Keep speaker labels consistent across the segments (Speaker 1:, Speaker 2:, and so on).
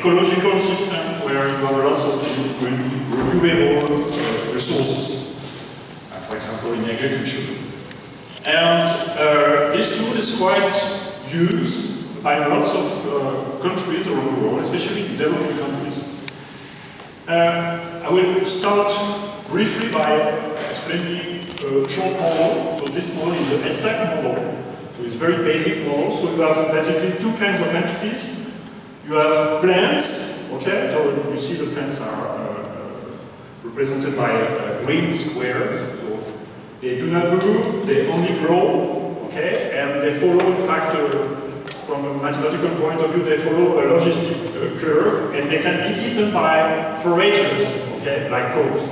Speaker 1: ecological system where you have lots of renewable resources, for example in agriculture. And this tool is quite used by lots of countries around the world, especially in developing countries. I will start briefly by explaining a short model. So this model is an ESSAC model. So it's a very basic model. So you have basically two kinds of entities. You have plants, okay? So you see the plants are represented by green squares. So they do not move, they only grow, okay? And they follow, in fact, from a mathematical point of view, they follow a logistic curve, and they can be eaten by foragers, okay, like crows.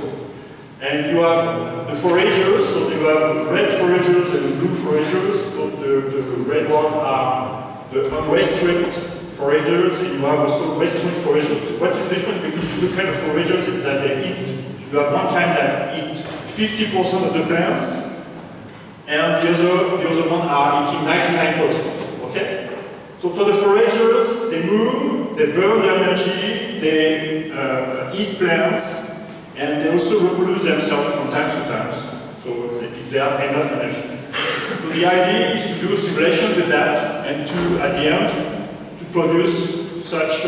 Speaker 1: And you have the foragers, so you have red foragers and blue foragers. So the red ones are the unrestricted foragers, and you have also restricted foragers. What is different between the two kinds of foragers is that they eat, you have one kind that eat 50% of the plants, and the other one are eating 99%, okay? So for the foragers, they move, they burn their energy, they eat plants, and they also reproduce themselves from time to time, so if they have enough energy. So the idea is to do a simulation with that, and to, at the end, to produce such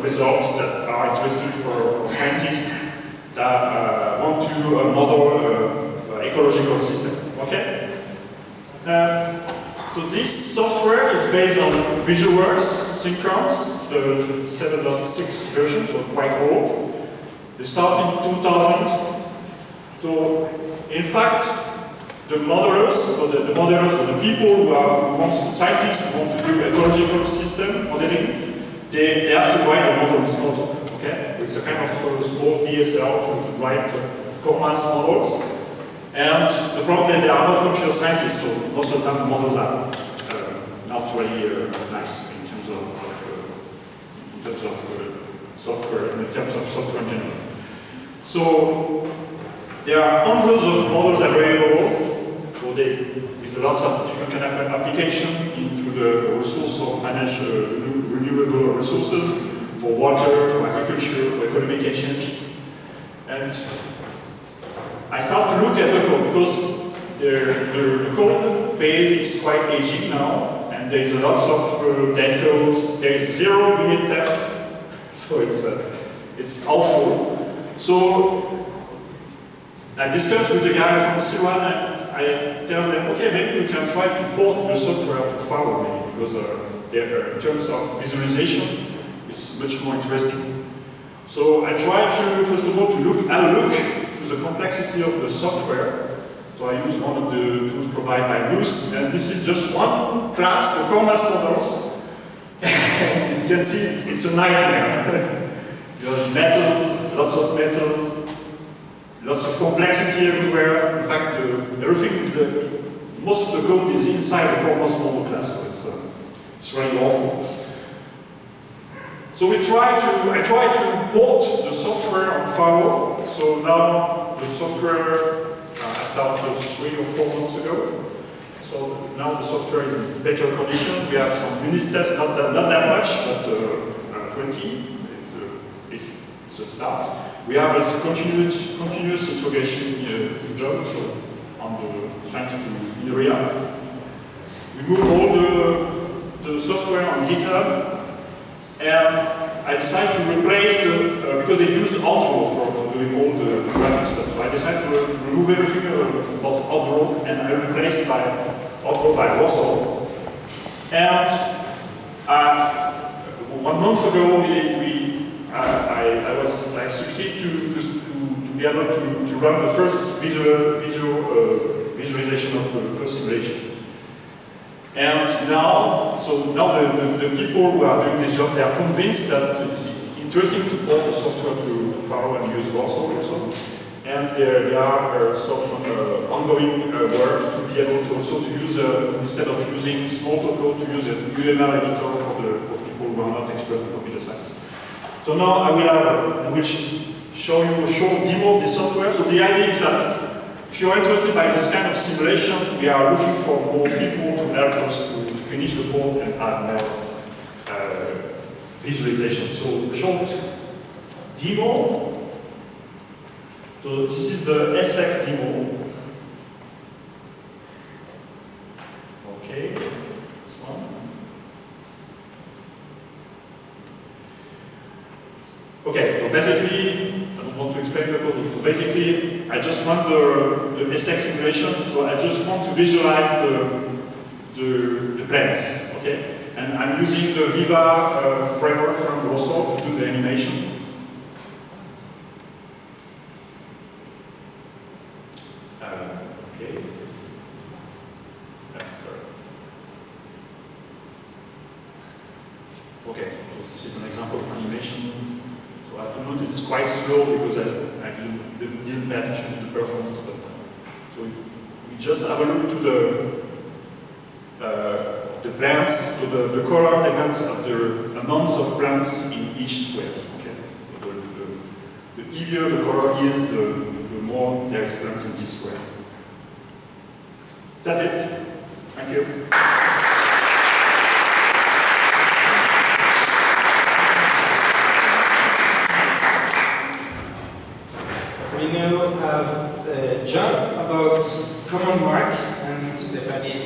Speaker 1: results that are interesting for scientists that want to model ecological system, okay? So this software is based on VisualWorks Synchrons, the 7.6 version, so quite old. They started in 2000. So, in fact, the modelers, or the modelers, or the people who want, scientists who want to do ecological system modeling, they have to write a model in Small. Okay? It's a kind of small DSL to write Cormas models. And the problem is that they are not computer scientists, so most of the time the models are not really nice in terms of software, in terms of software in general. So there are hundreds of models available. So there's lots of different kind of application into the resource of manage renewable resources for water, for agriculture, for economic exchange. And I start to look at the code because the code base is quite aging now, and there's a lot of dead codes. There is 0 unit test, so it's awful. So I discussed with the guy from C1, and I tell them, okay, maybe we can try to port the software to Faro, maybe, because in terms of visualization, it's much more interesting. So I tried to, first of all, to add a look to the complexity of the software. So I use one of the tools provided by Luce, and this is just one class, the Cormas models. You can see it's a nightmare. You have metals, lots of metals, lots of complexity everywhere. In fact, everything is, most of the code is inside the Cormas model class, so it's really awful. So I tried to port the software on Faro. So now the software, I started 3 or 4 months ago. So now the software is in better condition. We have some unit tests, not that much, but 20. It's a start. We have a continuous integration job, so thanks to INRIA. We move all the software on GitHub. And I decided to replace because they use Outro for doing all the graphic stuff. So I decided to remove everything about Outro, and I replaced Outro by Rosso. And 1 month ago, I succeeded to be able to run the first visualization of the first simulation. And now, the people who are doing this job, they are convinced that it's interesting to port the software to Faro and use Rosso also. And there are some ongoing work to be able to also use, instead of using Smalltalk code, to use an UML editor for people who are not expert in computer science. So now I will show you a short demo of the software. So the idea is that if you are interested by this kind of simulation, we are looking for more people to help us to finish the code and add more visualization. So a short demo. So this is the ESSEC demo. Okay, this one. Okay, so basically, I don't want to explain the code, but basically, I just run the ESSEC simulation, so I just want to visualize the planes, okay? And I'm using the Viva framework from Rosso to do the animation. Okay. Sorry. Okay, so this is an example of animation. So I have to note it's quite slow because I didn't pay attention to the performance. But, so we just have a look to the plants, so the color elements of the amounts of plants in each square. Okay? So the easier the color is, the more there is plants in this square. That's it. Thank you.
Speaker 2: We now have John about command mark and Stephanie's